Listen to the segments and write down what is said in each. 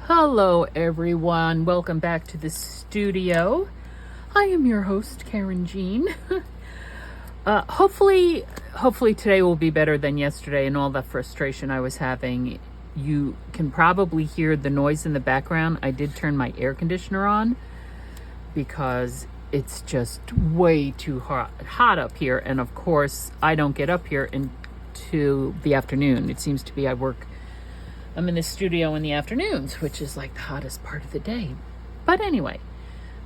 Hello everyone, welcome back to the studio. I am your host, Karynjean. Hopefully today will be better than yesterday and all the frustration I was having. You can probably hear the noise in the background. I did turn my air conditioner on because it's just way too hot up here. And of course, I don't get up here until the afternoon. It seems to be I'm in the studio in the afternoons, which is like the hottest part of the day. But anyway,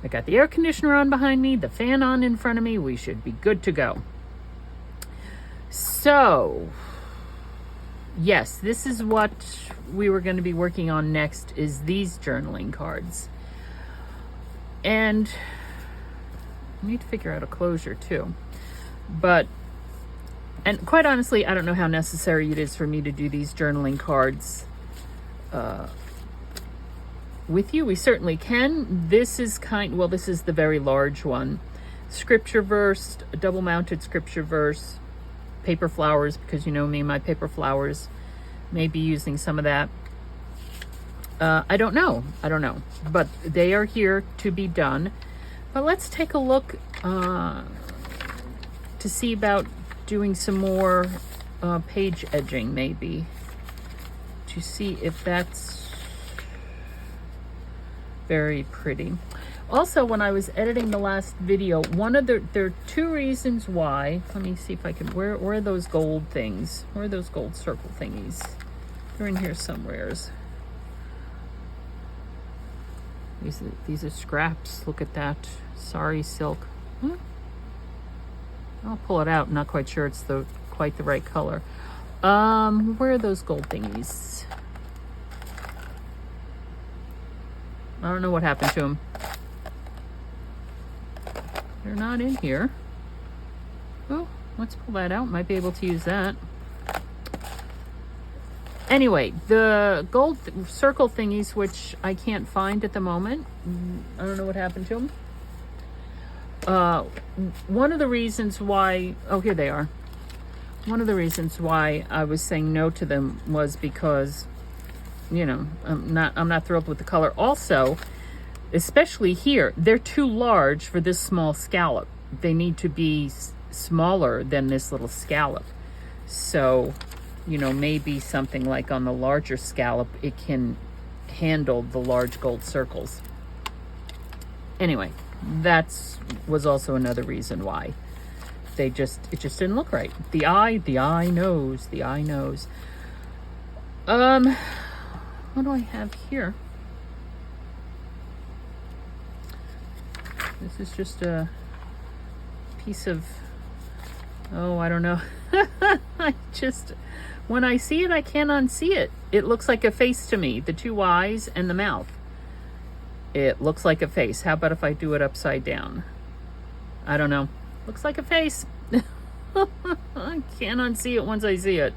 I got the air conditioner on behind me, the fan on in front of me. We should be good to go. So, yes, this is what we were going to be working on next, is these journaling cards. And I need to figure out a closure too. And quite honestly, I don't know how necessary it is for me to do these journaling cards with you. We certainly can. This is the very large one. Scripture verse, double mounted scripture verse, paper flowers, because you know me, my paper flowers, may be using some of that. I don't know, but they are here to be done. But let's take a look to see about doing some more page edging, maybe, to see if that's very pretty. Also, when I was editing the last video, there are two reasons why. Let me see if I can, where are those gold things? Where are those gold circle thingies? They're in here somewheres. These are scraps. Look at that. Sorry, silk. I'll pull it out. I'm not quite sure it's quite the right color. Where are those gold thingies? I don't know what happened to them. They're not in here. Oh, let's pull that out. Might be able to use that. Anyway, the gold circle thingies, which I can't find at the moment. I don't know what happened to them. One of the reasons why, here they are. One of the reasons why I was saying no to them was because, I'm not thrilled with the color. Also, especially here, they're too large for this small scallop. They need to be smaller than this little scallop. So, maybe something like on the larger scallop, it can handle the large gold circles. Anyway, that was also another reason why it just didn't look right. The eye knows. What do I have here? This is just a piece of, I don't know. When I see it, I can't unsee it. It looks like a face to me, the two eyes and the mouth. It looks like a face. How about if I do it upside down? I don't know. Looks like a face. I can't unsee it once I see it.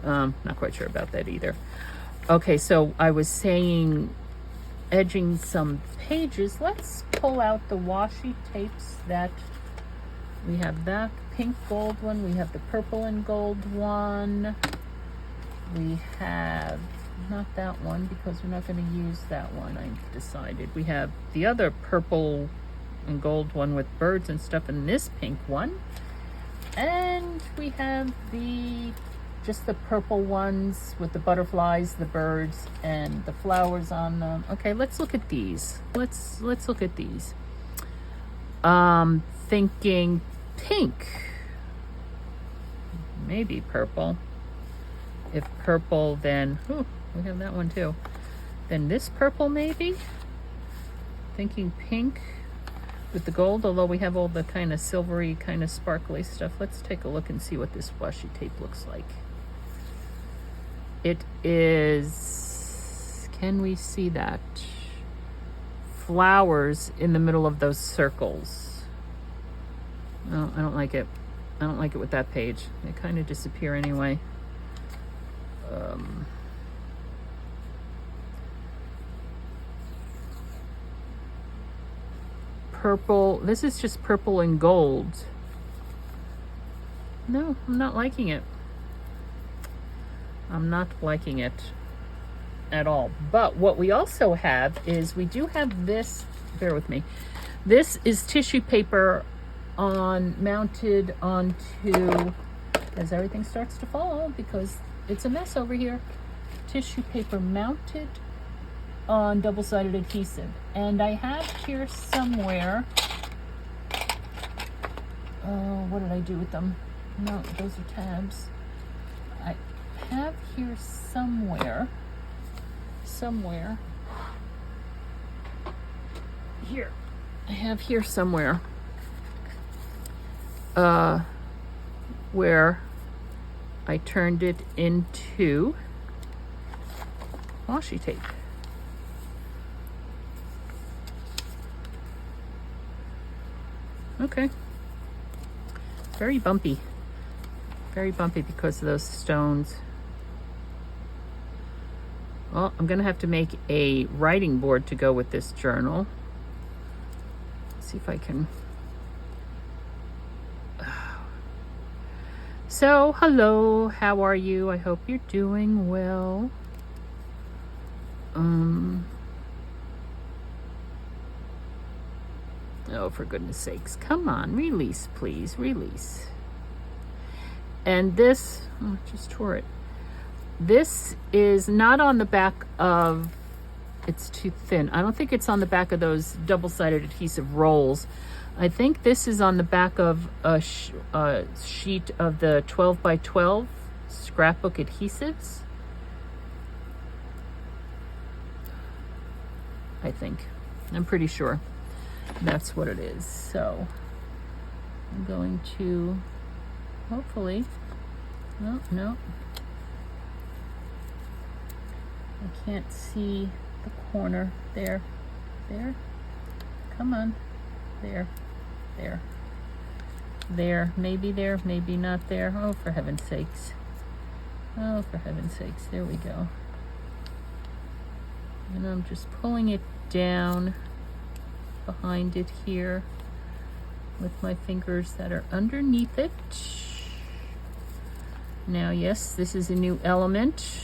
Not quite sure about that either. Okay, so I was saying edging some pages. Let's pull out the washi tapes that we have. That pink gold one. We have the purple and gold one. We have not that one because we're not going to use that one, I decided. We have the other purple and gold one with birds and stuff, and this pink one. And we have just the purple ones with the butterflies, the birds, and the flowers on them. Okay, let's look at these. Let's look at these. Thinking pink. Maybe purple. If purple, then we have that one too. Then this purple maybe. Thinking pink with the gold, although we have all the kind of silvery, kind of sparkly stuff. Let's take a look and see what this washi tape looks like. It is, can we see that? Flowers in the middle of those circles. No, I don't like it. I don't like it with that page. They kind of disappear anyway. Purple. This is just purple and gold. No, I'm not liking it. I'm not liking it. at all. But what we also have is, we do have this, bear with me. This is tissue paper mounted onto, as everything starts to fall because it's a mess over here. Tissue paper mounted on double-sided adhesive. And I have here somewhere, what did I do with them? No, those are tabs. I have here somewhere, here, I have here somewhere, where I turned it into washi tape. Okay. Very bumpy because of those stones. Well, I'm gonna have to make a writing board to go with this journal. Let's see if I can. So, hello, how are you? I hope you're doing well. Oh, for goodness sakes, come on, release, please, release. And this, oh, just tore it. This is not on the back of, it's too thin. I don't think it's on the back of those double-sided adhesive rolls. I think this is on the back of a sheet of the 12 by 12 scrapbook adhesives. I think. I'm pretty sure that's what it is. So I'm going to hopefully, no. I can't see the corner. There. Come on. There. Maybe not there. Oh, for heaven's sakes. There we go. And I'm just pulling it down behind it here with my fingers that are underneath it. Now, yes, this is a new element,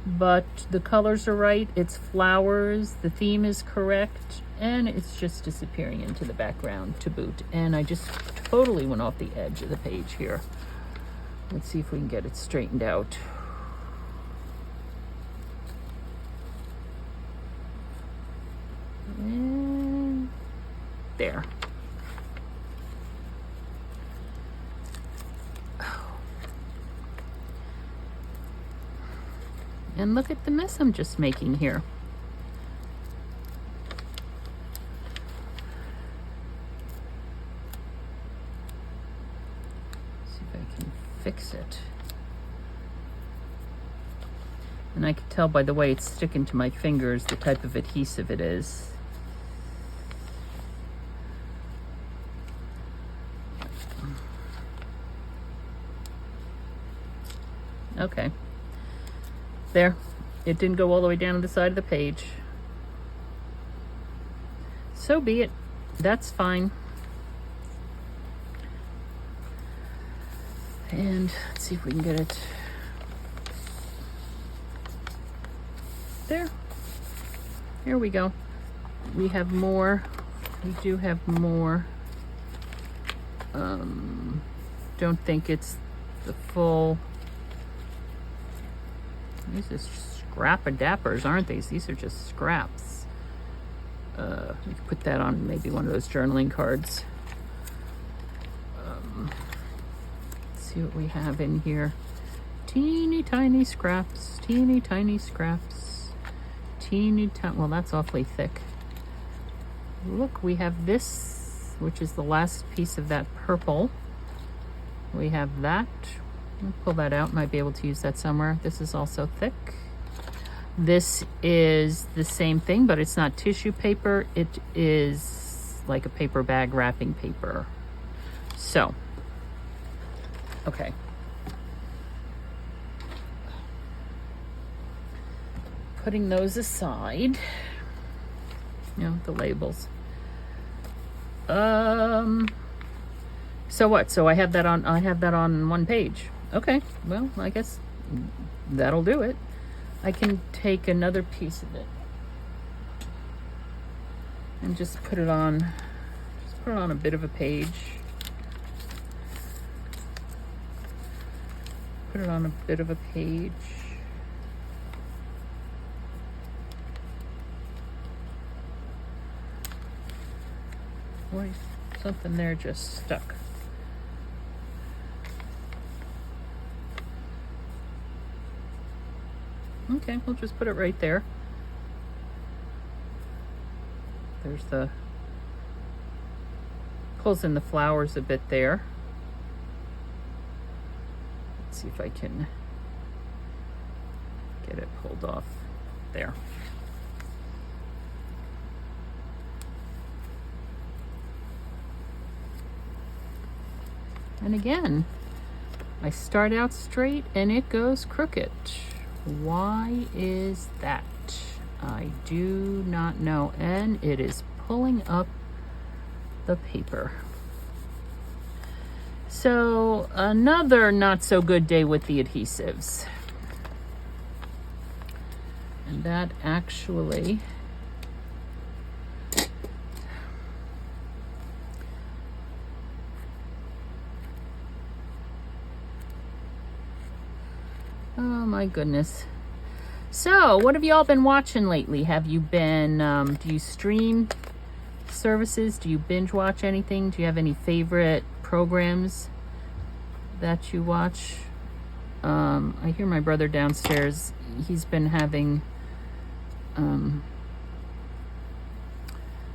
but the colors are right. It's flowers. The theme is correct. And it's just disappearing into the background to boot. And I just totally went off the edge of the page here. Let's see if we can get it straightened out. And there. And look at the mess I'm just making here. Fix it. And I can tell by the way it's sticking to my fingers the type of adhesive it is. Okay. There. It didn't go all the way down to the side of the page. So be it. That's fine. And let's see if we can get it there. Here we go. We have more. We do have more. Don't think it's the full. These are scrap-a-dappers, aren't these? These are just scraps. We could put that on maybe one of those journaling cards. See what we have in here. Teeny tiny scraps, teeny tiny scraps, well, that's awfully thick. Look, we have this, which is the last piece of that purple. We have that. I'll pull that out, might be able to use that somewhere. This is also thick. This is the same thing, but it's not tissue paper. It is like a paper bag wrapping paper. So, okay. Putting those aside, you know, the labels. So what? So I have that on one page. Okay, well, I guess that'll do it. I can take another piece of it and just put it on a bit of a page. Put it on a bit of a page. Boy, something there just stuck. Okay, we'll just put it right there. There's pulls in the flowers a bit there. Let's see if I can get it pulled off there. And again, I start out straight and it goes crooked. Why is that? I do not know. And it is pulling up the paper. So another not so good day with the adhesives. And that actually oh my goodness. So what have y'all been watching lately? Have you been, do you stream services? Do you binge watch anything? Do you have any favorite programs that you watch? I hear my brother downstairs. He's been having, I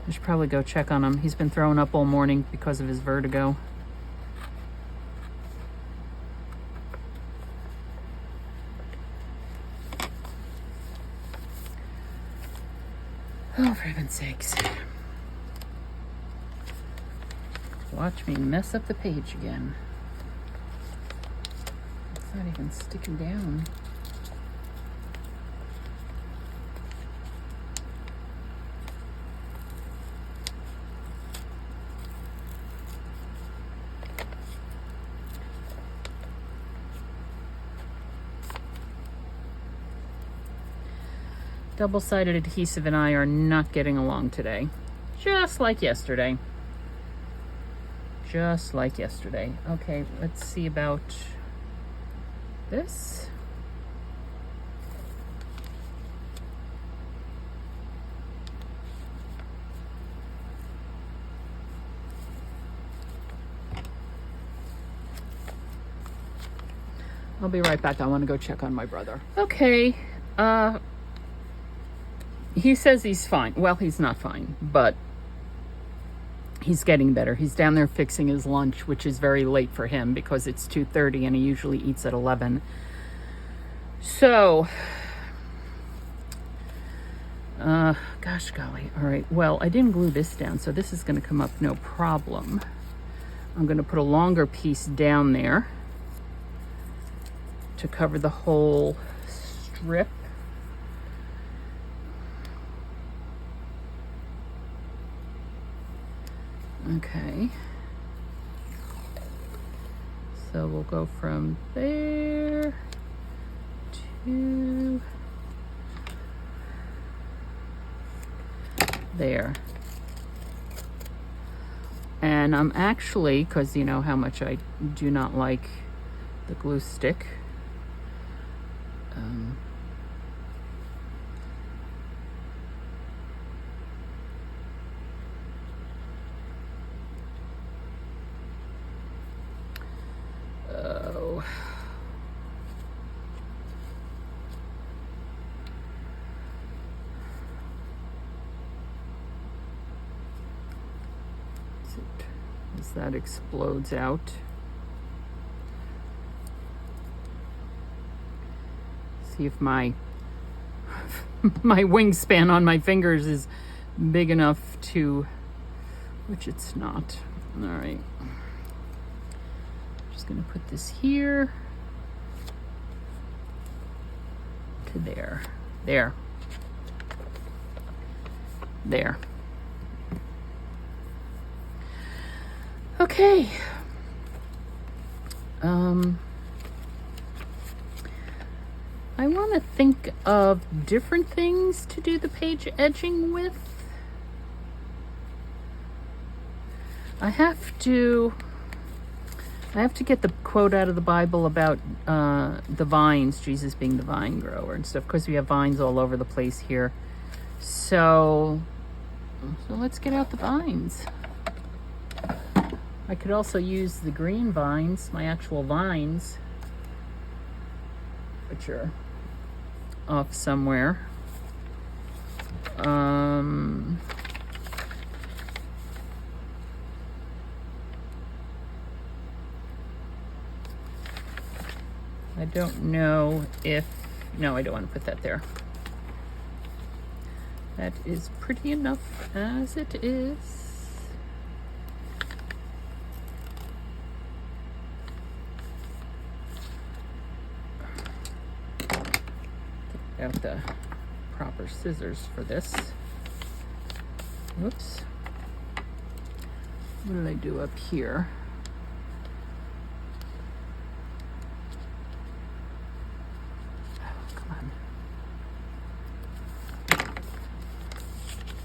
should probably go check on him. He's been throwing up all morning because of his vertigo. Oh, for heaven's sakes. Watch me mess up the page again. It's not even sticking down. Double-sided adhesive and I are not getting along today. Just like yesterday. Just like yesterday. Okay, let's see about this. I'll be right back. I want to go check on my brother. Okay. He says he's fine. Well, he's not fine, but he's getting better. He's down there fixing his lunch, which is very late for him because it's 2:30 and he usually eats at 11. So, gosh golly. All right. Well, I didn't glue this down, so this is going to come up no problem. I'm going to put a longer piece down there to cover the whole strip. Okay, so we'll go from there to there. And I'm actually, because you know how much I do not like the glue stick, as that explodes out. See if my wingspan on my fingers is big enough to, which it's not. All right. Just gonna put this here to there. There. There. Okay. I want to think of different things to do the page edging with. I have to get the quote out of the Bible about the vines, Jesus being the vine grower and stuff, because we have vines all over the place here. So let's get out the vines. I could also use the green vines, my actual vines, which are off somewhere. I don't know if, no, I don't want to put that there. That is pretty enough as it is. Get out the proper scissors for this. Whoops. What did I do up here?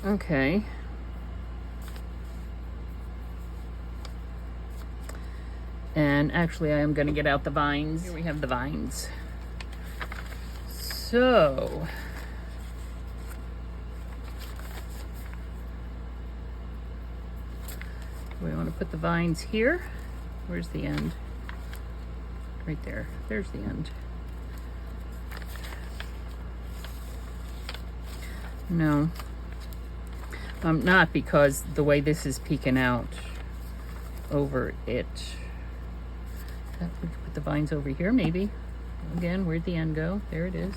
Okay. And actually I am going to get out the vines. Here we have the vines. So we want to put the vines here. Where's the end? Right there. There's the end. No. Not, because the way this is peeking out over it. We could put the vines over here, maybe. Again, where'd the end go? There it is.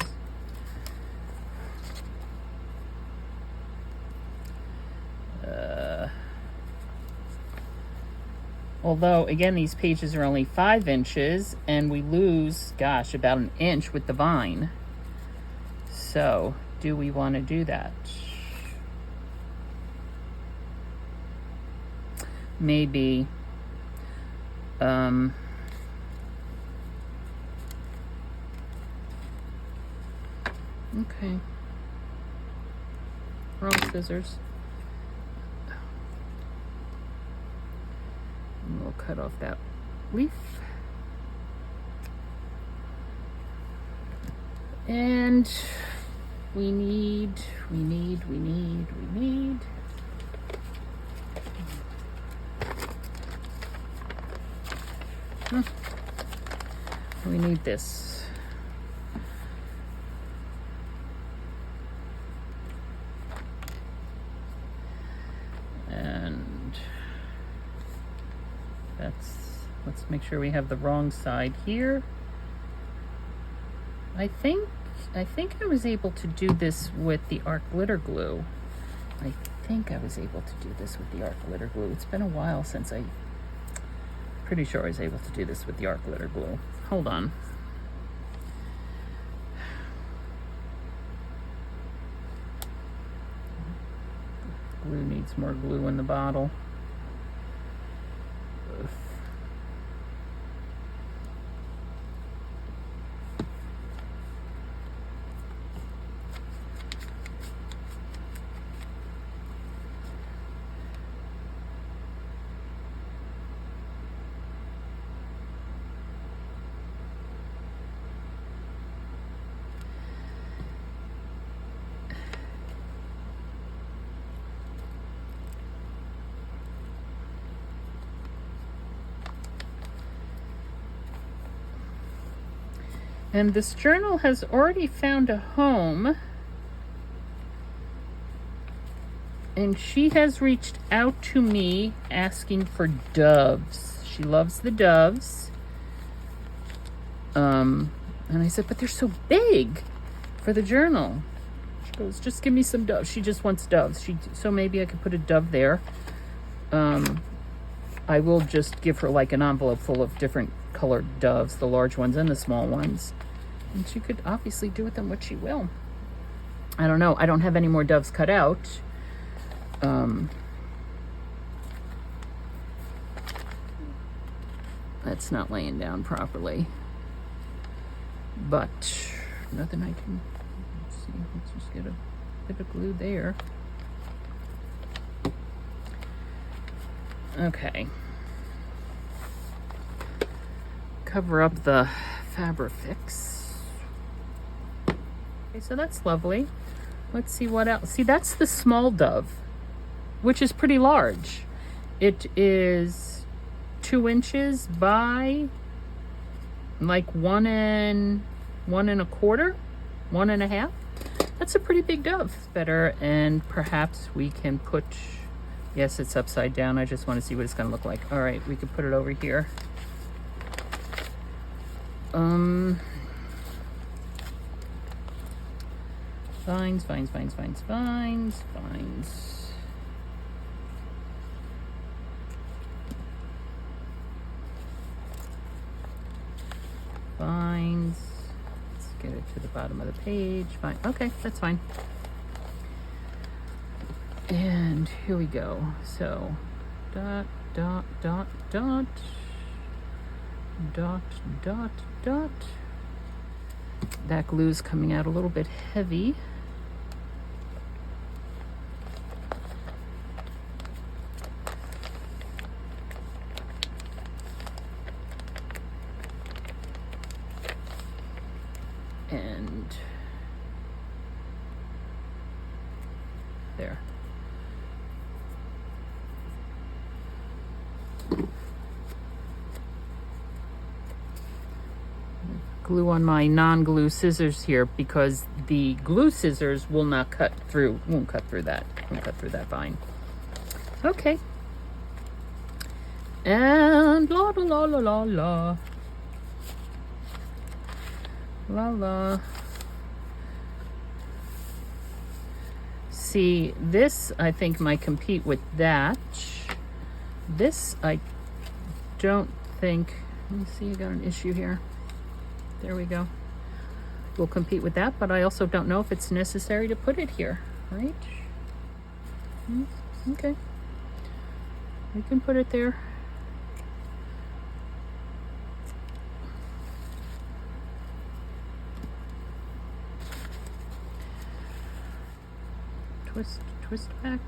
Although, again, these pages are only 5 inches, and we lose, gosh, about an inch with the vine. So, do we want to do that? Maybe okay, wrong scissors. And we'll cut off that leaf. And we need we need this. And let's make sure we have the wrong side here. I think I was able to do this with the art glitter glue. It's been a while since pretty sure I was able to do this with the art glitter glue. Hold on. Glue needs more glue in the bottle. Ugh. And this journal has already found a home, and she has reached out to me asking for doves. She loves the doves. And I said, but they're so big for the journal. She goes, just give me some doves. She just wants doves. So maybe I could put a dove there. I will just give her like an envelope full of different colored doves, the large ones and the small ones. And she could obviously do with them what she will. I don't know. I don't have any more doves cut out. That's not laying down properly. But nothing I can, let's see, let's just get a bit of glue there. Okay. Cover up the Fabrifix. Okay, so that's lovely. Let's see what else. See, that's the small dove, which is pretty large. It is 2 inches by like 1.25, 1.5. That's a pretty big dove. Better, and perhaps we can put, yes, it's upside down. I just want to see what it's going to look like. All right, we can put it over here. Vines, vines, vines, vines, vines, vines. Vines. Let's get it to the bottom of the page. Fine. Okay, that's fine. And here we go. So, dot, dot, dot, dot, dot, dot, dot. That glue's coming out a little bit heavy. And there. Glue on my non-glue scissors here because the glue scissors will not cut through, won't cut through that vine. Okay. And la la la la la la. La la. See, this I think might compete with that. This I don't think, let me see, I got an issue here. There we go. We'll compete with that, but I also don't know if it's necessary to put it here, right? Okay. We can put it there. Twist, twist back.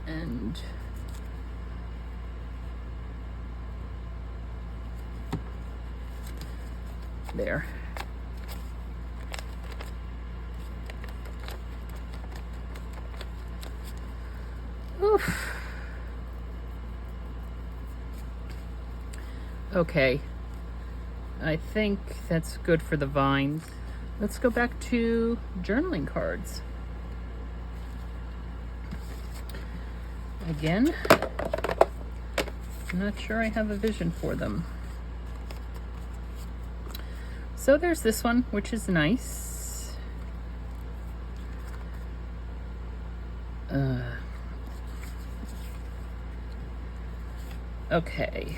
And there. Oof. Okay. I think that's good for the vines. Let's go back to journaling cards. Again, I'm not sure I have a vision for them. So there's this one, which is nice. Okay.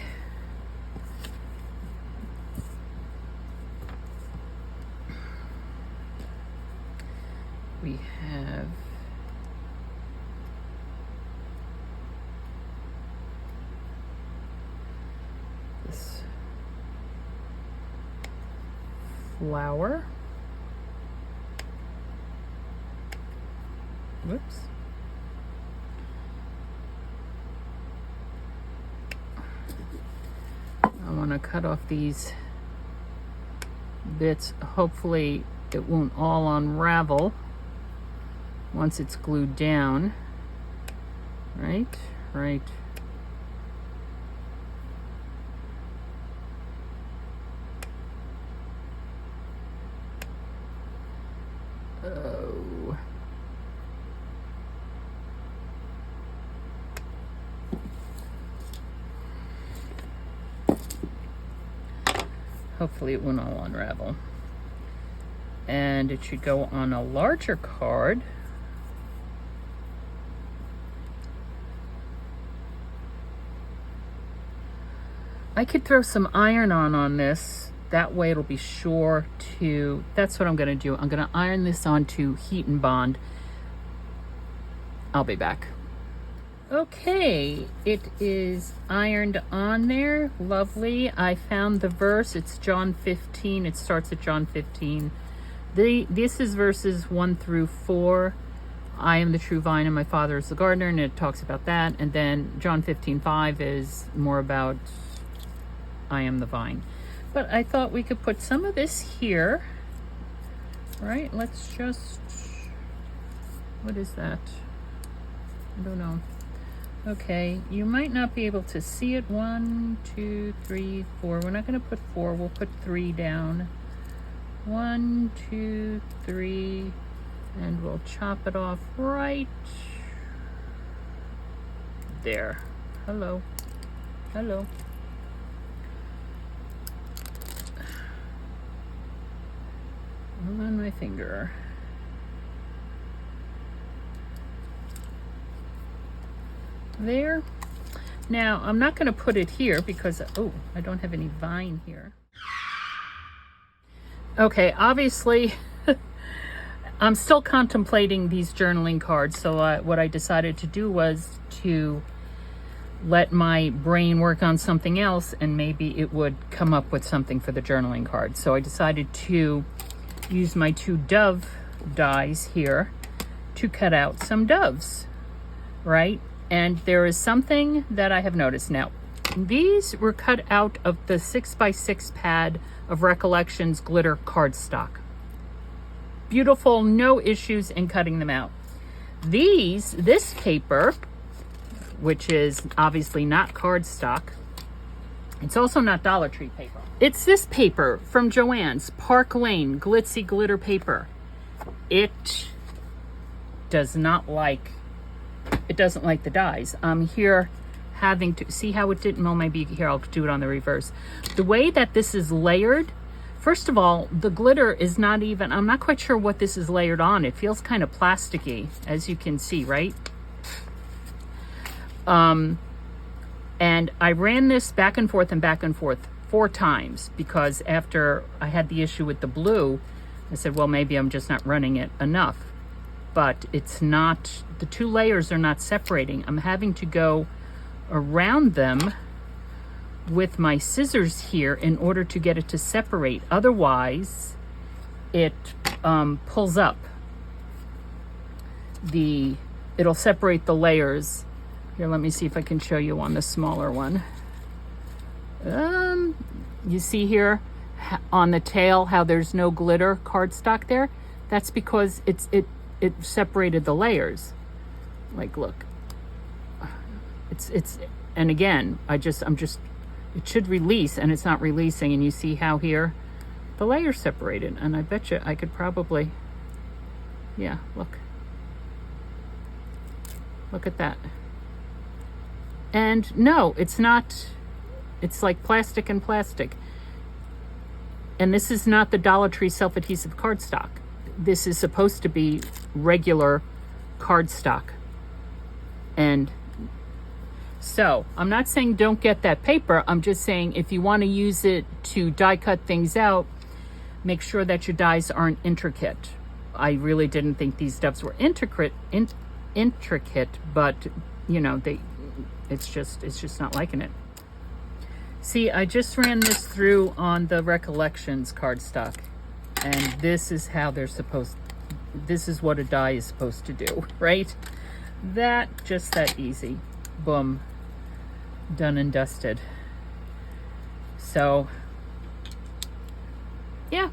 We have this flower. Whoops. I want to cut off these bits. Hopefully it won't all unravel once it's glued down. Right, right. Oh. Hopefully it won't all unravel. And it should go on a larger card. I could throw some iron on this. That way it'll be sure to, that's what I'm gonna do. I'm gonna iron this onto heat and bond. I'll be back. Okay, it is ironed on there. Lovely. I found the verse. It's John 15. It starts at John 15. This is verses 1 through 4. I am the true vine and my Father is the gardener, and it talks about that. And then John 15:5 is more about I am the vine. But I thought we could put some of this here. Right? Let's just, what is that? I don't know. Okay, you might not be able to see it. 1, 2, 3, 4. We're not going to put 4. We'll put 3 down. 1, 2, 3, and we'll chop it off right there. Hello. Hello. On my finger. There. Now, I'm not going to put it here because, oh, I don't have any vine here. Okay, obviously, I'm still contemplating these journaling cards. So what I decided to do was to let my brain work on something else, and maybe it would come up with something for the journaling card. So I decided to use my 2 dove dies here to cut out some doves, right? And there is something that I have noticed. Now, these were cut out of the 6x6 pad of Recollections glitter cardstock. Beautiful, no issues in cutting them out. This paper, which is obviously not cardstock, it's also not Dollar Tree paper. It's this paper from Joann's, Park Lane Glitzy Glitter Paper. It doesn't like the dies. I'm here having to see how it didn't, well, maybe here I'll do it on the reverse. The way that this is layered, first of all, the glitter is not even, I'm not quite sure what this is layered on. It feels kind of plasticky, as you can see, right? And I ran this back and forth 4 times, because after I had the issue with the blue, I said, well, maybe I'm just not running it enough. But it's not, the 2 layers are not separating. I'm having to go around them with my scissors here in order to get it to separate. Otherwise, it pulls up. It'll separate the layers. Here, let me see if I can show you on the smaller one. You see here on the tail how there's no glitter cardstock there? That's because it separated the layers. Like, look, it's and again, it should release, and it's not releasing. And you see how here the layers separated, and I bet you I could probably, yeah, look at that. And no, it's not, it's like plastic and plastic. And this is not the Dollar Tree self-adhesive cardstock. This is supposed to be regular cardstock. And so I'm not saying don't get that paper. I'm just saying if you want to use it to die cut things out, make sure that your dies aren't intricate. I really didn't think these doves were intricate, but you know, it's just not liking it. See, I just ran this through on the Recollections cardstock, and this is how they're supposed, this is what a die is supposed to do, right? Just that easy. Boom. Done and dusted. So, yeah.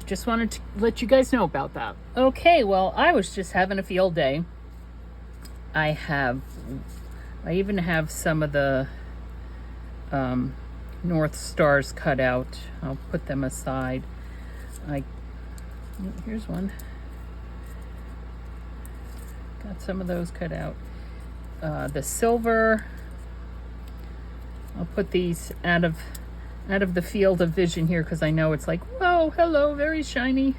Just wanted to let you guys know about that. Okay, well, I was just having a field day. I even have some of the North Stars cut out. I'll put them aside. Here's one. Got some of those cut out. The silver, I'll put these out of the field of vision here, because I know it's like, whoa, hello, very shiny.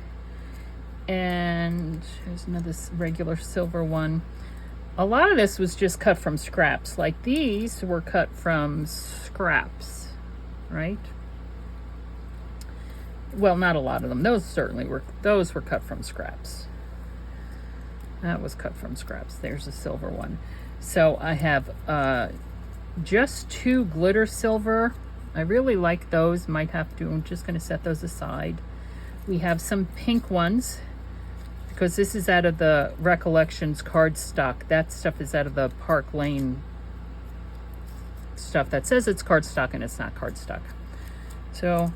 And here's another regular silver one. A lot of this was just cut from scraps. Like these were cut from scraps, right? Well, not a lot of them. Those were cut from scraps. That was cut from scraps. There's a silver one. So I have just 2 glitter silver. I really like those. Might have to, I'm just going to set those aside. We have some pink ones because this is out of the Recollections cardstock. That stuff is out of the Park Lane stuff that says it's cardstock and it's not cardstock. So,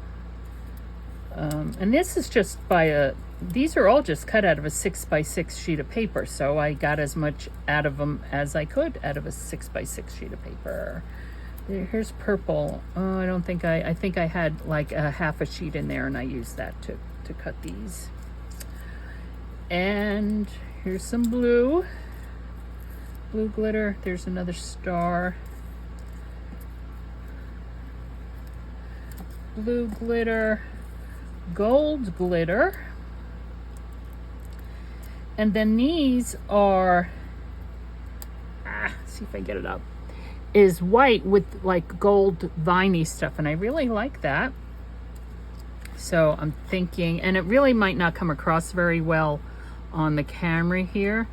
and this is just these are all just cut out of a 6x6 sheet of paper. So I got as much out of them as I could out of a 6x6 sheet of paper. Here's purple. Oh, I think I had like a half a sheet in there and I used that to cut these. And here's some blue glitter. There's another star. Blue glitter, gold glitter. And then these are, see if I get it up, is white with like gold viney stuff. And I really like that. So I'm thinking, and it really might not come across very well on the camera here.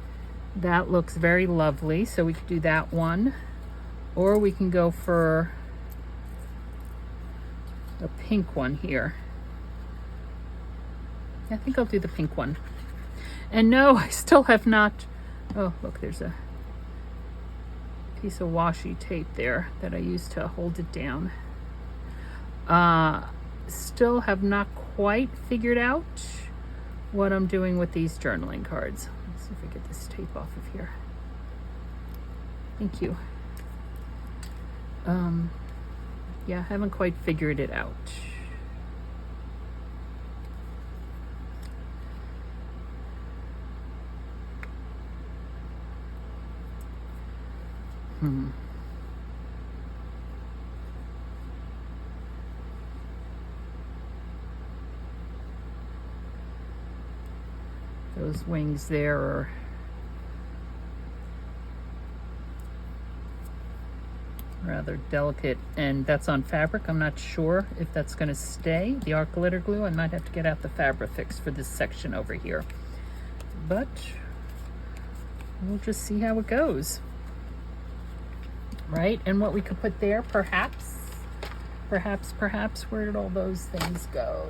That looks very lovely. So we could do that one. Or we can go for a pink one here. I think I'll do the pink one. And no, I still have not, oh look, there's a piece of washi tape there that I used to hold it down. Still have not quite figured out what I'm doing with these journaling cards. Let's see if I get this tape off of here. Thank you. Yeah, I haven't quite figured it out. Those wings there are rather delicate, and that's on fabric. I'm not sure if that's going to stay. The art glitter glue, I might have to get out the Fabrifix for this section over here, but we'll just see how it goes, right? And what we could put there, perhaps, where did all those things go?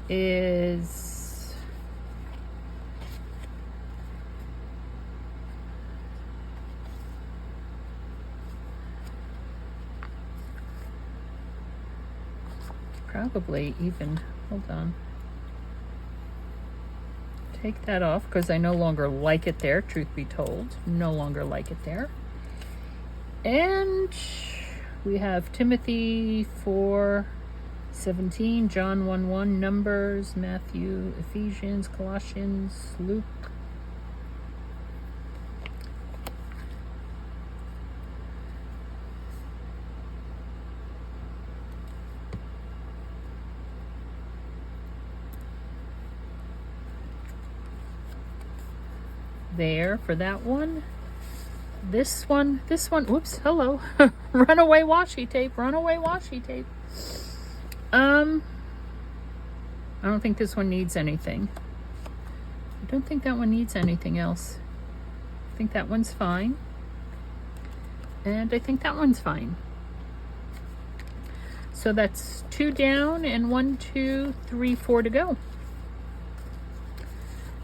Is probably even, hold on, take that off because I no longer like it there, truth be told, no longer like it there. And we have Timothy 4:17, John 1:1, Numbers, Matthew, Ephesians, Colossians, Luke. There for that one. This one, whoops, hello. Runaway washi tape. I don't think this one needs anything. I don't think that one needs anything else. I think that one's fine. And I think that one's fine. So that's 2 down and 1, 2, 3, 4 to go.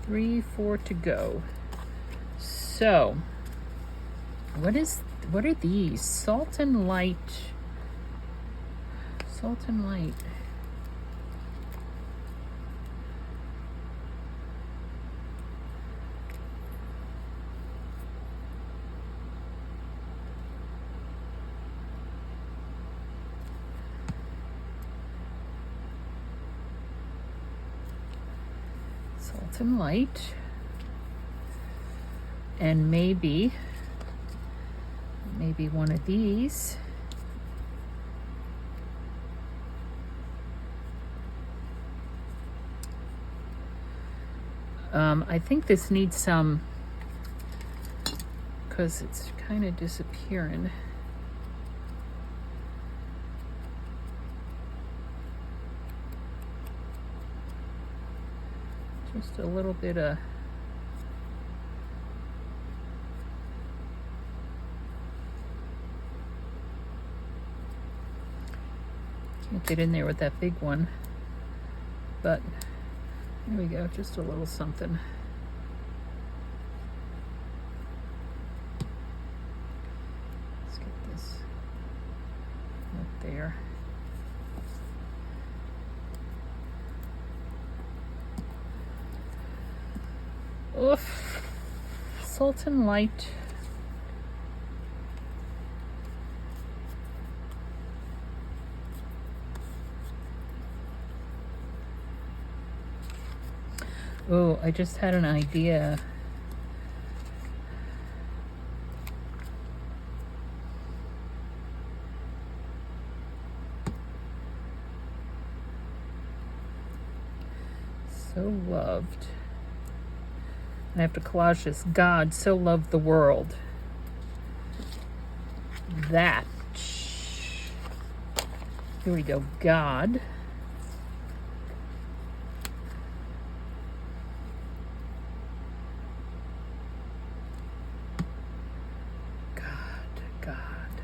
3, 4 to go. So, what are these? Salt and Light. Salt and Light. Salt and Light. And maybe one of these. I think this needs some, because it's kind of disappearing. Just a little bit of can't get in there with that big one, but there we go, just a little something. Let's get this up there. Oof, salt and light. Oh, I just had an idea. So loved. I have to collage this. God so loved the world that. Here we go. God. God.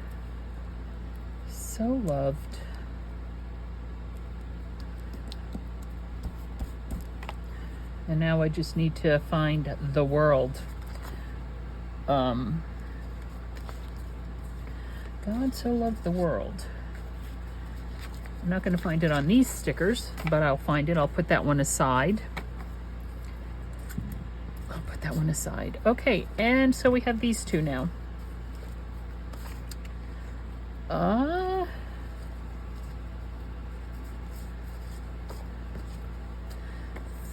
So loved. And now I just need to find the world. God so loved the world. I'm not going to find it on these stickers, but I'll find it. I'll put that one aside. Okay, and so we have these two now.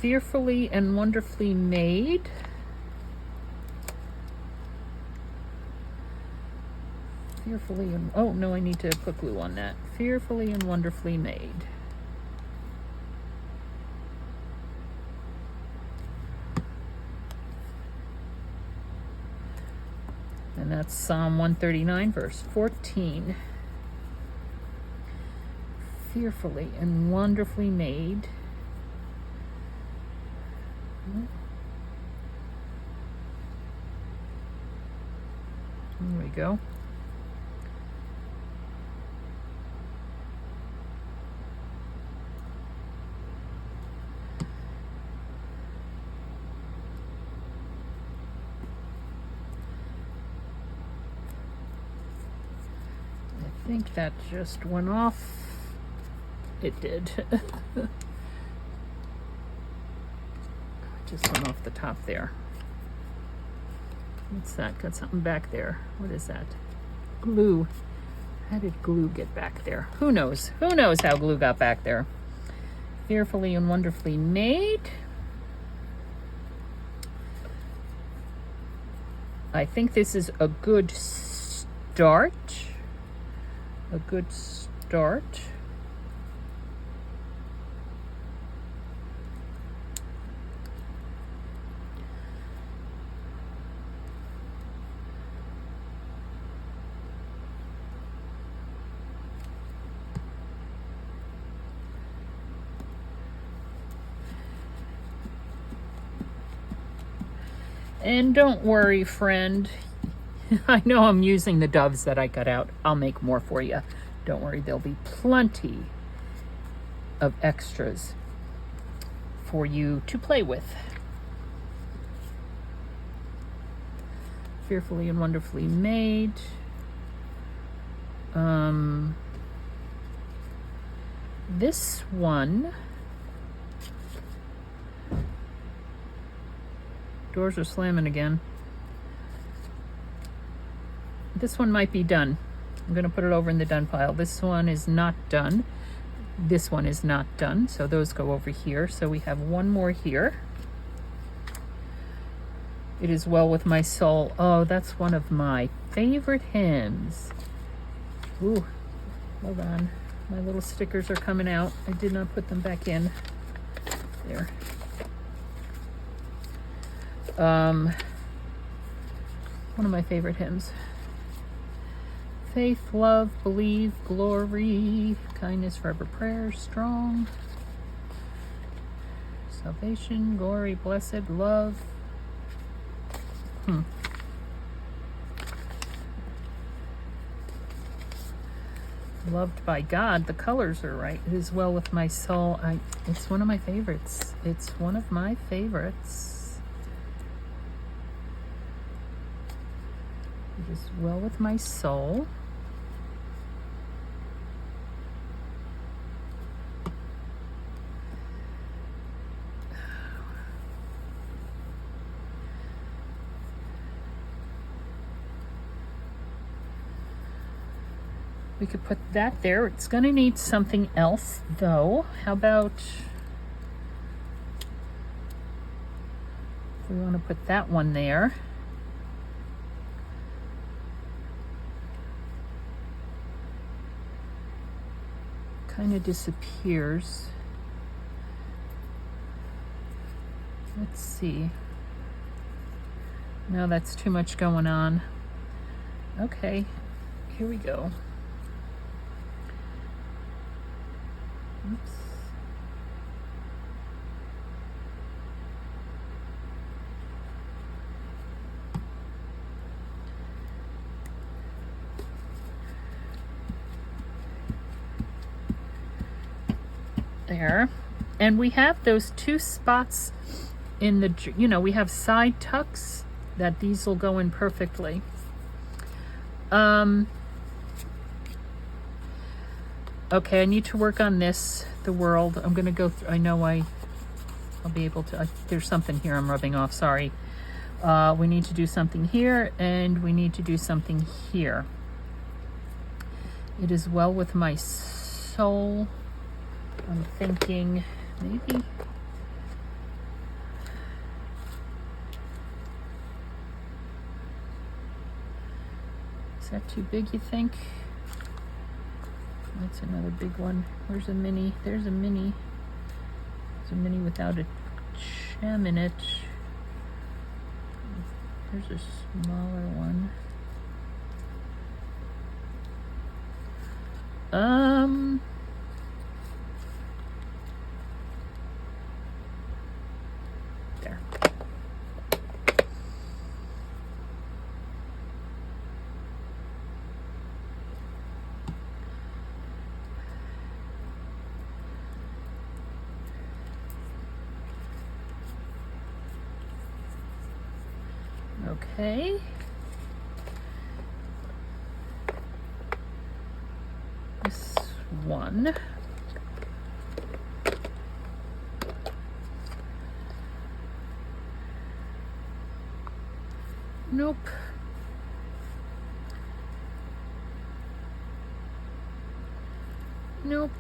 Fearfully and wonderfully made. Fearfully and, oh no, I need to put glue on that. Fearfully and wonderfully made. And that's Psalm 139, verse 14. Fearfully and wonderfully made. There we go. I think that just went off. It did. Just went off the top there. What's that? Got something back there. What is that? Glue. How did glue get back there? Who knows? Who knows how glue got back there? Fearfully and wonderfully made. I think this is a good start. A good start. And don't worry, friend. I know I'm using the doves that I cut out. I'll make more for you. Don't worry, there'll be plenty of extras for you to play with. Fearfully and wonderfully made. This one, doors are slamming again. This one might be done. I'm going to put it over in the done pile. This one is not done. This one is not done. So those go over here. So we have one more here. It is well with my soul. Oh, that's one of my favorite hymns. Ooh, hold on. My little stickers are coming out. I did not put them back in. There. One of my favorite hymns. Faith, love, believe, glory, kindness, forever prayer, strong. Salvation, glory, blessed, love. Loved by God. The colors are right. It is well with my soul. It's one of my favorites. It's one of my favorites. It is well with my soul. We could put that there. It's going to need something else, though. How about if we want to put that one there? Kind of disappears. Let's see. No, that's too much going on. Okay, here we go. Oops. There. And we have those two spots in the, you know, we have side tucks that these will go in perfectly. Okay, I need to work on this, the world. I'm going to go through, I know I'll be able to, there's something here I'm rubbing off, sorry. We need to do something here, and we need to do something here. It is well with my soul. I'm thinking maybe, is that too big, you think? That's another big one. Where's a mini? There's a mini. There's a mini without a gem in it. There's a smaller one. There. Okay. This one. Nope. Nope.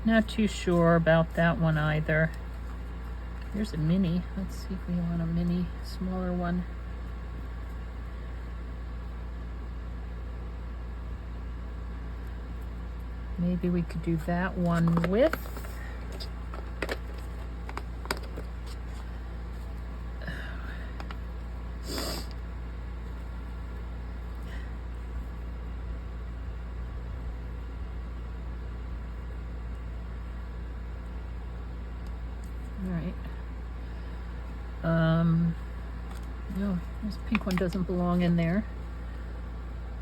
Not too sure about that one either. Here's a mini. Let's see if we want a mini, smaller one. Maybe we could do that one with no, this pink one doesn't belong in there.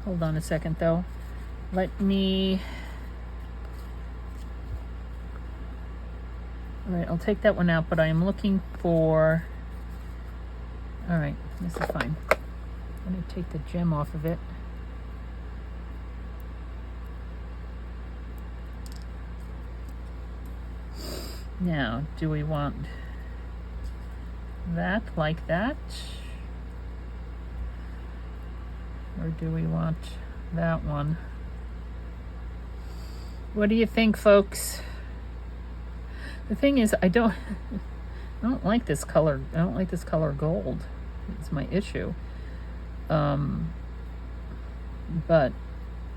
Hold on a second though. Let me, all right, I'll take that one out, but I am looking for, all right, this is fine. Let me take the gem off of it. Now, do we want that like that? Or do we want that one? What do you think, folks? The thing is, I don't like this color. I don't like this color gold. It's my issue. But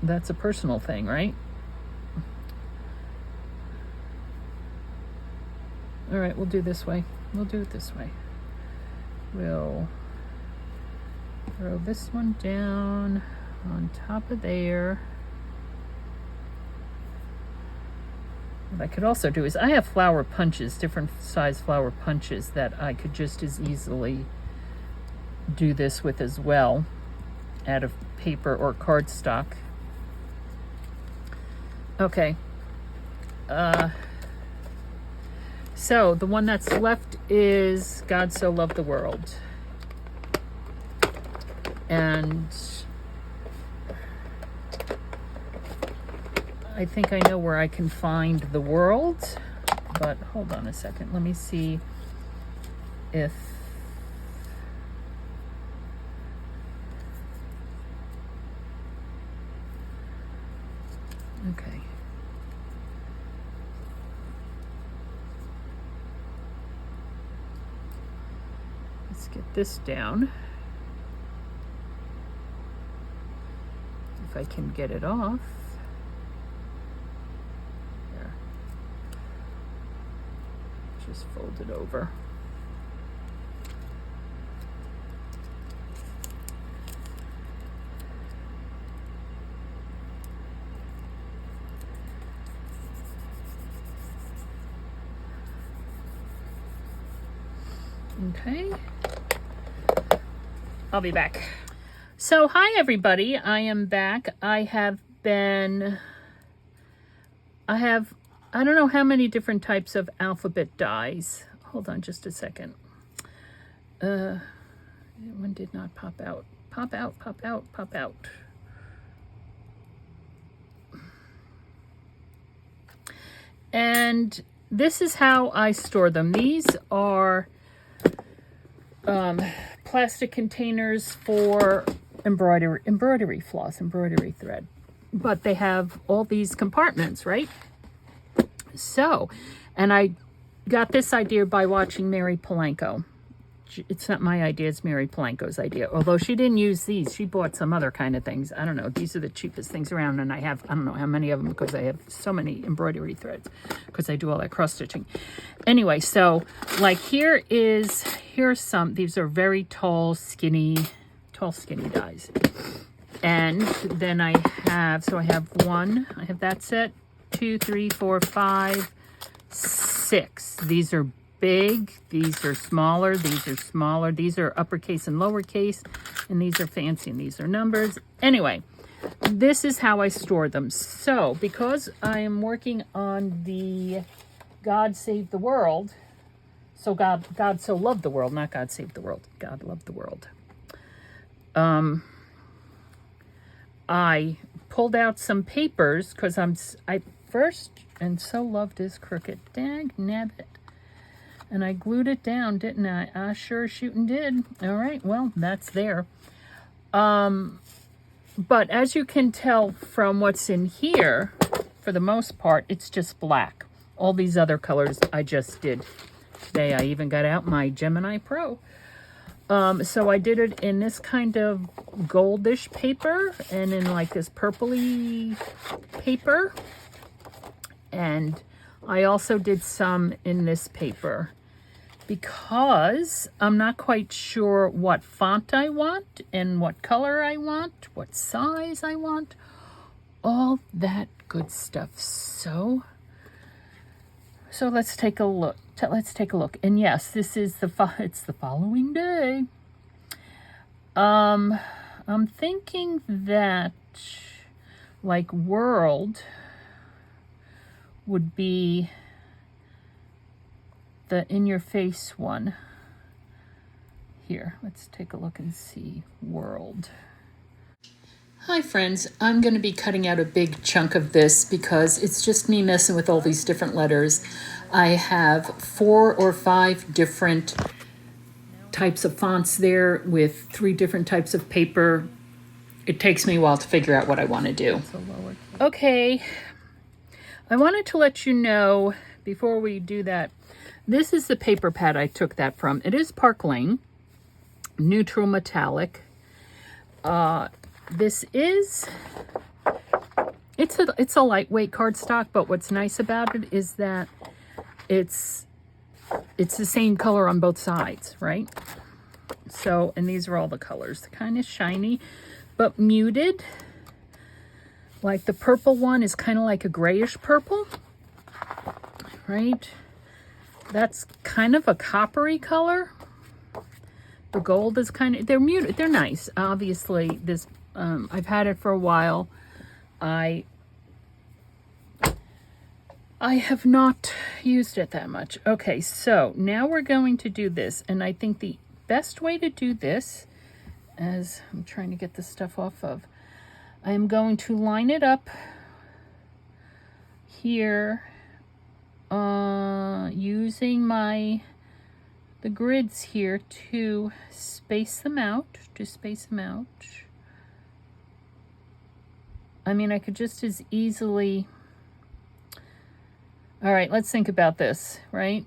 that's a personal thing, right? All right, we'll do this way. We'll do it this way. We'll throw this one down on top of there. What I could also do is I have flower punches, different size flower punches that I could just as easily do this with as well, out of paper or cardstock. Okay. So the one that's left is God So Loved the World. And I think I know where I can find the world, but hold on a second. Let me see if okay. Let's get this down. If I can get it off. There. Just fold it over. Okay. I'll be back. So, hi everybody. I am back. I don't know how many different types of alphabet dies. Hold on just a second. One did not pop out. Pop out, pop out, pop out. And this is how I store them. These are plastic containers for embroidery floss, embroidery thread. But they have all these compartments, right? So, and I got this idea by watching Mary Polanco. It's not my idea, it's Mary Polanco's idea. Although she didn't use these, she bought some other kind of things. I don't know, these are the cheapest things around, and I don't know how many of them because I have so many embroidery threads because I do all that cross stitching. Anyway, so like here's some, these are very tall, skinny dies. And then I have that set, 2, 3, 4, 5, 6. These are big, these are smaller, these are smaller, these are uppercase and lowercase, and these are fancy and these are numbers. Anyway, this is how I store them. So because I am working on the God Save the World, so God So Loved the World, not God Save the World, God Loved the World. I pulled out some papers because I first, and so loved is crooked, dag nabbit. And I glued it down, didn't I? I sure shootin' did. All right, well, that's there. But as you can tell from what's in here, for the most part, it's just black. All these other colors I just did. Today I even got out my Gemini Pro. So I did it in this kind of goldish paper and in like this purpley paper. And I also did some in this paper because I'm not quite sure what font I want and what color I want, what size I want, all that good stuff. So let's take a look. And yes, this is it's the following day. I'm thinking that like world would be the in-your-face one. Here, let's take a look and see world. Hi friends, I'm going to be cutting out a big chunk of this because it's just me messing with all these different letters. I have 4 or 5 different types of fonts there with 3 different types of paper. It takes me a while to figure out what I want to do. Okay, I wanted to let you know before we do that, this is the paper pad I took that from. It is Park Lane, neutral metallic. This is, it's a lightweight cardstock, but what's nice about it is that it's it's the same color on both sides, right? So, and these are all the colors. They're kind of shiny, but muted. Like the purple one is kind of like a grayish purple, right? That's kind of a coppery color. The gold is kind of, they're muted. They're nice. Obviously, this, I've had it for a while. I have not used it that much. Okay, so now we're going to do this. And I think the best way to do this, as I'm trying to get this stuff off of, I'm going to line it up here using the grids here to space them out, I mean, I could just as easily, all right, let's think about this, right?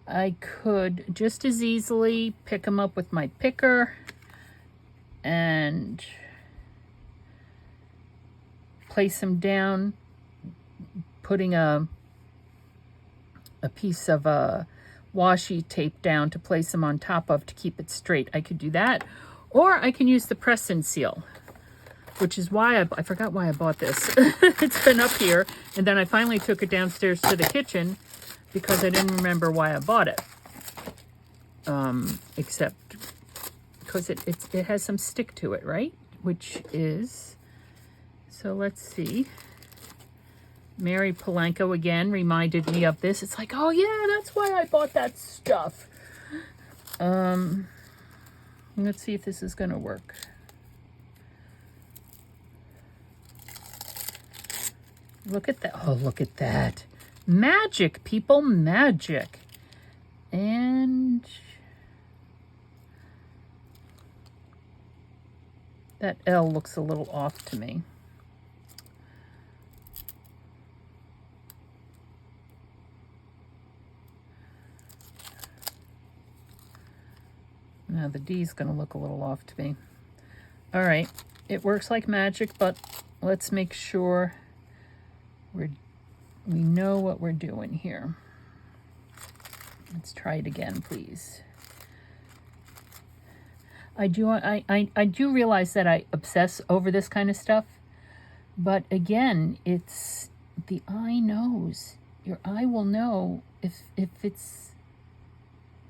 I could just as easily pick them up with my picker and place them down, putting a piece of washi tape down to place them on top of to keep it straight. I could do that, or I can use the press and seal, which is why I forgot why I bought this. It's been up here, and then I finally took it downstairs to the kitchen because I didn't remember why I bought it. Except because it has some stick to it, right? Which is, so let's see. Mary Polanco again reminded me of this. It's like, oh yeah, that's why I bought that stuff. Let's see if this is gonna work. Look at that. Oh, look at that. Magic, people, magic. And that L looks a little off to me. Now the D is going to look a little off to me. All right, it works like magic, but let's make sure we know what we're doing here. Let's try it again, please. I do realize that I obsess over this kind of stuff, but again, it's the eye knows. Your eye will know if it's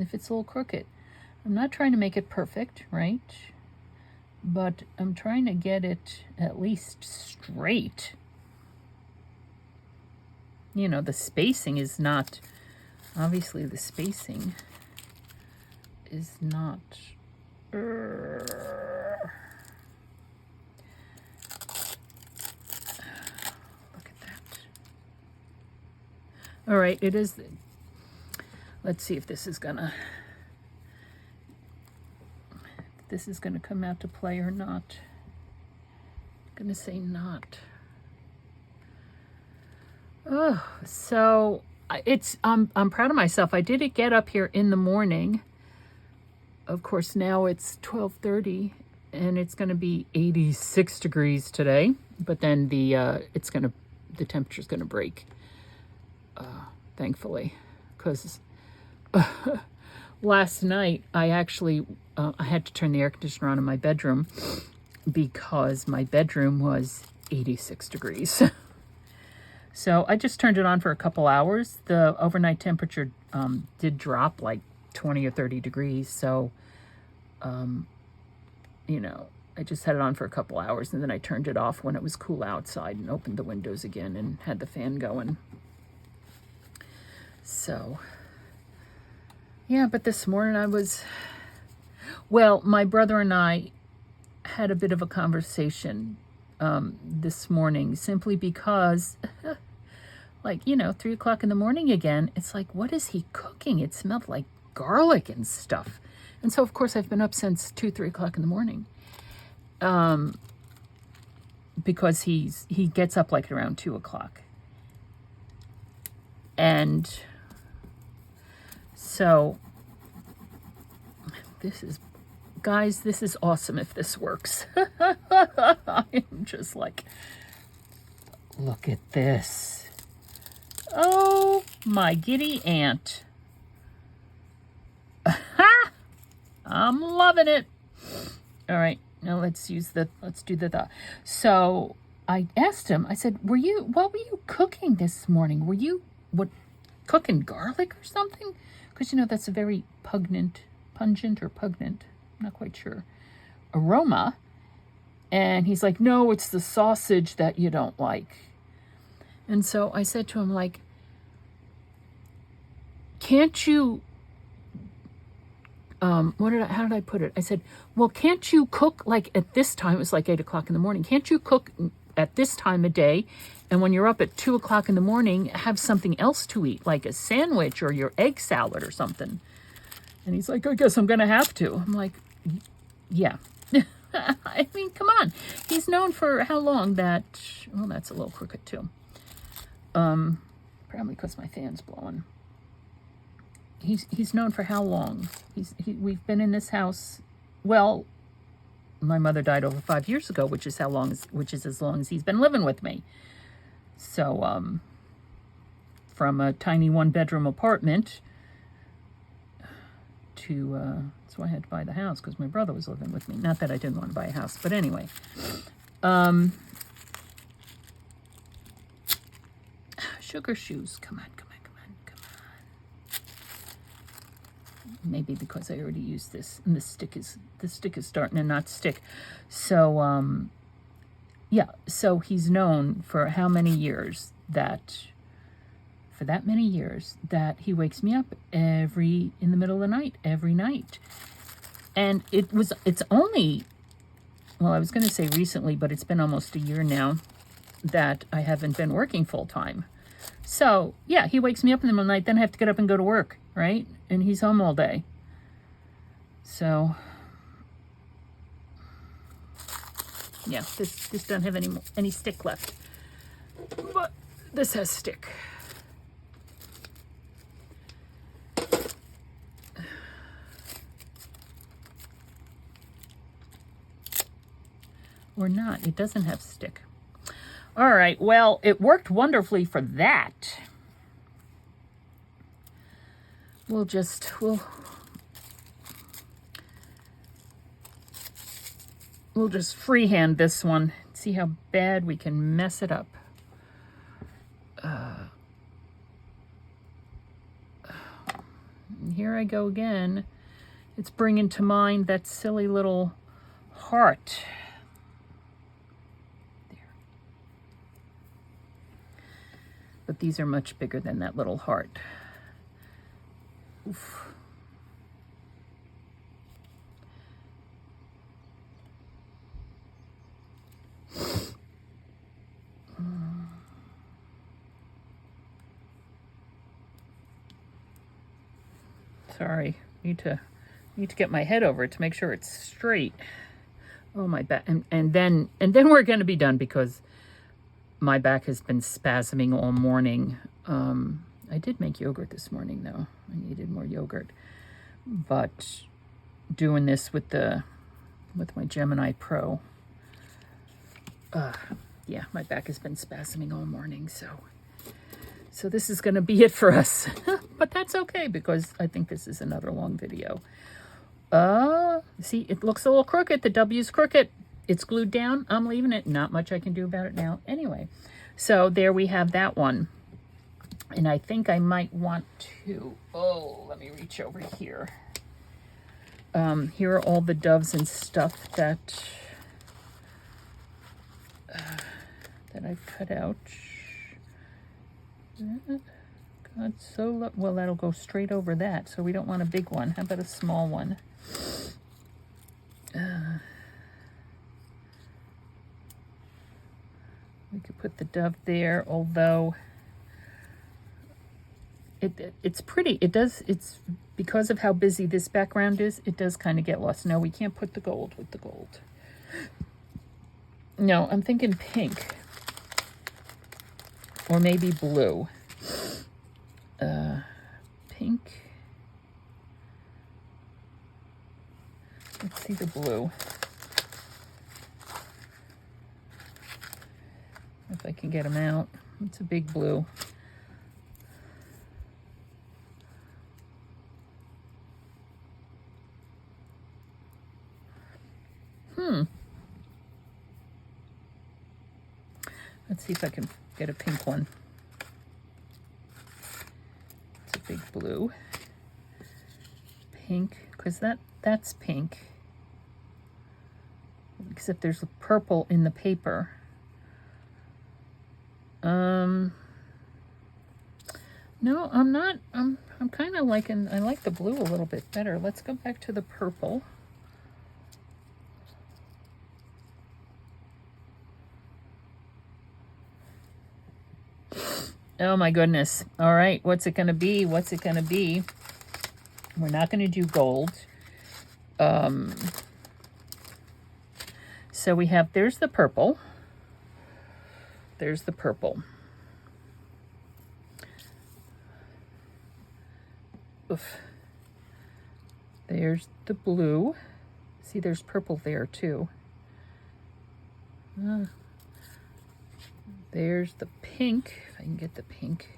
a little crooked. I'm not trying to make it perfect, right? But I'm trying to get it at least straight. You know, the spacing is not, obviously the spacing is not, look at that. All right, it is, let's see if this is gonna come out to play or not. I'm gonna say not. Oh, so I'm proud of myself. I did get up here in the morning. Of course, now it's 12:30 and it's going to be 86 degrees today, but then the temperature's going to break. Thankfully, because last night I actually I had to turn the air conditioner on in my bedroom because my bedroom was 86 degrees. So I just turned it on for a couple hours. The overnight temperature did drop like 20 or 30 degrees. So, you know, I just had it on for a couple hours and then I turned it off when it was cool outside and opened the windows again and had the fan going. So, yeah, but this morning my brother and I had a bit of a conversation this morning, simply because like, you know, 3 o'clock in the morning again, it's like, what is he cooking? It smelled like garlic and stuff. And so of course I've been up since 2-3 o'clock in the morning, because he gets up like around 2 o'clock. And so guys, this is awesome if this works. I'm just like, look at this. Oh my giddy aunt. I'm loving it. All right, now let's do the. So I asked him, I said, what were you cooking this morning? Were you cooking garlic or something? Because that's a very pungent, I'm not quite sure, aroma. And he's like, no, it's the sausage that you don't like. And so I said to him, like, can't you, how did I put it? I said, well, can't you cook like at this time? It was like 8 o'clock in the morning. Can't you cook at this time of day? And when you're up at 2 o'clock in the morning, have something else to eat, like a sandwich or your egg salad or something. And he's like, I guess I'm going to have to. I'm like, yeah. I mean, come on. He's known for how long that, well, that's a little crooked too. Probably because my fan's blowing. He's known for how long? We've been in this house. Well, my mother died over 5 years ago, which is as long as he's been living with me. So, from a tiny 1-bedroom apartment to, so I had to buy the house because my brother was living with me. Not that I didn't want to buy a house, but anyway. Sugar shoes, come on. Maybe because I already used this, and the stick is starting to not stick. So, yeah. So he's known for how many years that he wakes me up in the middle of the night, every night. And it's only, well, I was going to say recently, but it's been almost a year now that I haven't been working full time. So, yeah, he wakes me up in the middle of the night, then I have to get up and go to work, right? And he's home all day. So, yeah, this doesn't have any stick left. But this has stick. Or not. It doesn't have stick. All right, well, it worked wonderfully for that. We'll just freehand this one. See how bad we can mess it up. Here I go again. It's bringing to mind that silly little heart. But these are much bigger than that little heart. Oof. Sorry, need to get my head over it to make sure it's straight. Oh, my back, and then we're going to be done because my back has been spasming all morning. I did make yogurt this morning, though. I needed more yogurt. But doing this with my Gemini Pro, yeah, my back has been spasming all morning. So this is going to be it for us. But that's okay because I think this is another long video. See, it looks a little crooked. The W's crooked. It's glued down. I'm leaving it. Not much I can do about it now. Anyway, so there we have that one. And I think I might want to, let me reach over here. Here are all the doves and stuff that I've cut out. God, well, that'll go straight over that. So we don't want a big one. How about a small one? We could put the dove there, although it's pretty. It's because of how busy this background is, it does kind of get lost. No, we can't put the gold with the gold. No, I'm thinking pink. Or maybe blue. Pink. Let's see the blue. If I can get them out. It's a big blue. Let's see if I can get a pink one. It's a big blue. Pink, because that's pink. Except there's a purple in the paper. No, I'm not. I'm kind of liking, I like the blue a little bit better. Let's go back to the purple. Oh my goodness. All right, what's it going to be? What's it going to be? We're not going to do gold. So we have, there's the purple. There's the purple. Oof. There's the blue. See, there's purple there too. There's the pink, if I can get the pink.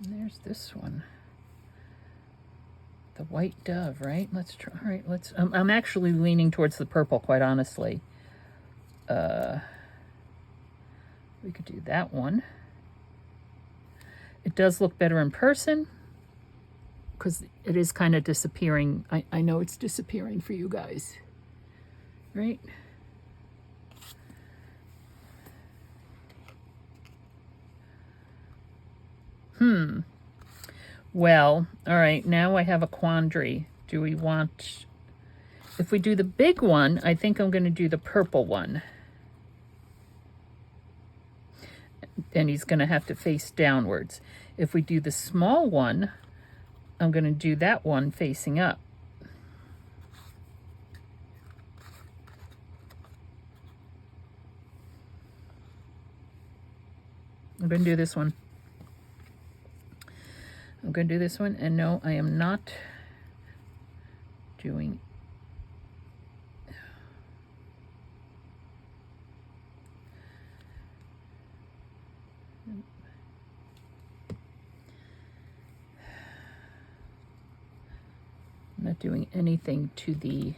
And there's this one. The white dove, right? Let's try, all right, let's, I'm actually leaning towards the purple, quite honestly. We could do that one. It does look better in person because it is kind of disappearing. I know it's disappearing for you guys, right? Well, all right, now I have a quandary. Do we want, if we do the big one, I think I'm going to do the purple one. And he's going to have to face downwards. If we do the small one, I'm going to do that one facing up. I'm going to do this one. I'm going to do this one. And no, I am not doing I'm not doing anything to the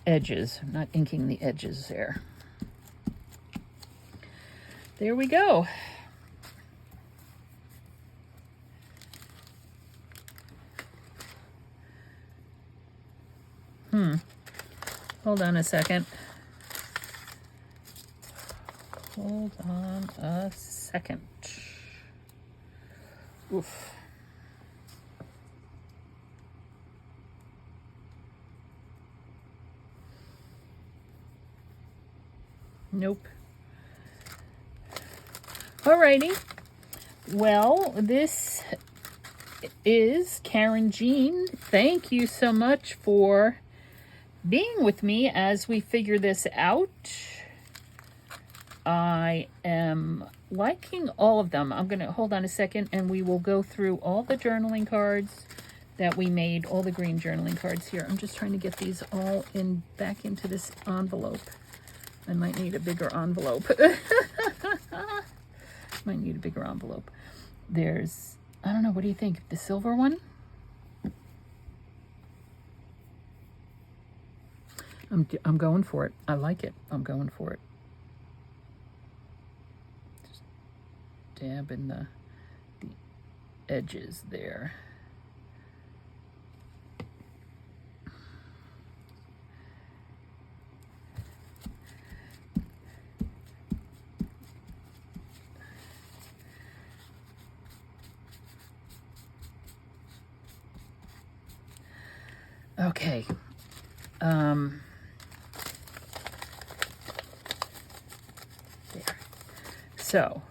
edges. I'm not inking the edges there. There we go. Hold on a second. Hold on a second. Oof. Nope. Alrighty. Well, this is Karynjean. Thank you so much for being with me as we figure this out. I am liking all of them. I'm going to hold on a second and we will go through all the journaling cards that we made, all the green journaling cards here. I'm just trying to get these all in back into this envelope. I might need a bigger envelope. Might need a bigger envelope. There's, I don't know, what do you think? The silver one? I'm going for it. I like it. I'm going for it. Just dab in the edges there. Okay. There. So,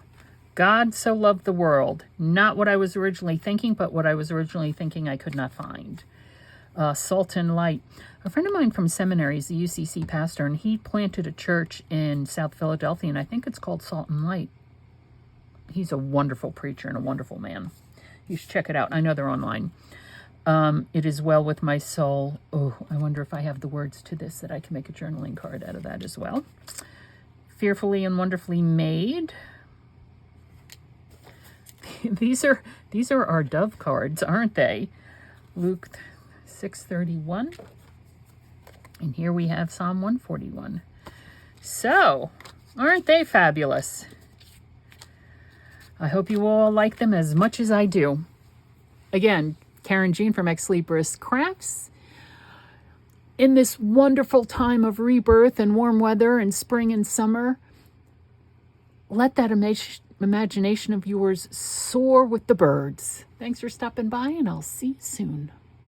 God so loved the world. Not what I was originally thinking, but what I was originally thinking I could not find. Salt and light. A friend of mine from seminary is a UCC pastor, and he planted a church in South Philadelphia, and I think it's called Salt and Light. He's a wonderful preacher and a wonderful man. You should check it out. I know they're online. It is well with my soul. Oh, I wonder if I have the words to this that I can make a journaling card out of that as well. Fearfully and wonderfully made. these are our dove cards, aren't they? Luke 6:31. And here we have Psalm 141. So, aren't they fabulous? I hope you all like them as much as I do. Again, Karynjean from Ex Libris Crafts. In this wonderful time of rebirth and warm weather and spring and summer, let that imagination of yours soar with the birds. Thanks for stopping by, and I'll see you soon.